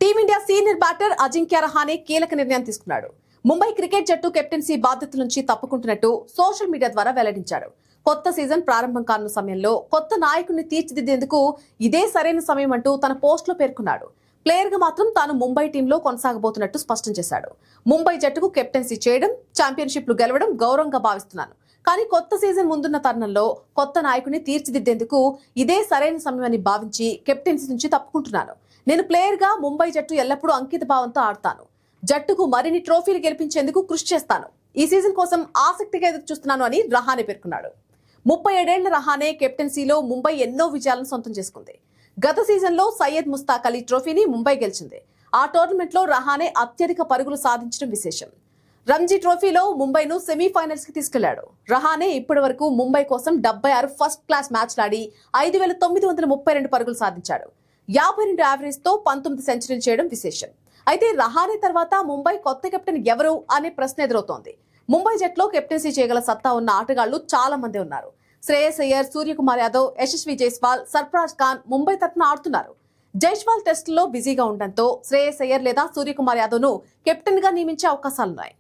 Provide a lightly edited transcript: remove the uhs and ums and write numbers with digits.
Team India senior batter Ajinkya Rahane కీలక నిర్ణయం తీసుకున్నాడు. ముంబై క్రికెట్ జట్టు కెప్టెన్సీ బాధ్యతల నుంచి తప్పుకుంటున్నట్టు సోషల్ మీడియా ద్వారా వెల్లడించాడు. కొత్త సీజన్ ప్రారంభం కానున్న సమయంలో కొత్త నాయకుడిని తీర్చిదిద్దేందుకు ఇదే సరైన సమయం అంటూ తన పోస్టులో పేర్కొన్నాడు. ప్లేయర్ గా మాత్రం తాను ముంబై టీంలో కొనసాగబోతున్నట్టు స్పష్టం చేశాడు. ముంబై జట్టుకు కెప్టెన్సీ చేయడం, ఛాంపియన్షిప్లు గెలవడం గౌరవంగా భావిస్తున్నాను. కానీ కొత్త సీజన్ ముందున్న తరుణంలో కొత్త నాయకుడిని తీర్చిదిద్దేందుకు ఇదే సరైన సమయమని భావించి కెప్టెన్సీ నుంచి తప్పుకుంటున్నాను. నేను ప్లేయర్ గా ముంబై జట్టు ఎల్లప్పుడూ అంకిత భావంతో ఆడతాను. జట్టుకు మరిన్ని ట్రోఫీలు గెలిపించేందుకు కృషి చేస్తాను. ఈ సీజన్ కోసం ఆసక్తిగా ఎదురు చూస్తున్నాను అని రహానే పేర్కొన్నాడు. 37 ఏళ్ల రహానే కెప్టెన్సీలో ముంబై ఎన్నో విజయాలను సొంతం చేసుకుంది. గత సీజన్లో సయ్యద్ ముస్తాక్ అలీ ట్రోఫీని ముంబై గెలిచింది. ఆ టోర్నమెంట్లో రహానే అత్యధిక పరుగులు సాధించడం విశేషం. రంజీ ట్రోఫీలో ముంబైను సెమీఫైనల్స్ కి తీసుకెళ్లాడు. రహానే ఇప్పటి వరకు ముంబై కోసం 76 ఫస్ట్ క్లాస్ మ్యాచ్లాడి 5,932 పరుగులు సాధించాడు. 52 యావరేజ్ తో 19 సెంచరీలు చేయడం విశేషం. అయితే రహానే తర్వాత ముంబై కొత్త కెప్టెన్ ఎవరు అనే ప్రశ్న ఎదురవుతోంది. ముంబై జట్లో కెప్టెన్సీ చేయగల సత్తా ఉన్న ఆటగాళ్లు చాలా మంది ఉన్నారు. శ్రేయస్ అయ్యర్, సూర్యకుమార్ యాదవ్, యశస్వి జైస్వాల్, సర్ఫరాజ్ ఖాన్ ముంబై తరఫున ఆడుతున్నారు. జైస్వాల్ టెస్టుల్లో బిజీగా ఉండడంతో శ్రేయస్ అయ్యర్ లేదా సూర్యకుమార్ యాదవ్ ను కెప్టెన్ గా నియమించే అవకాశాలున్నాయి.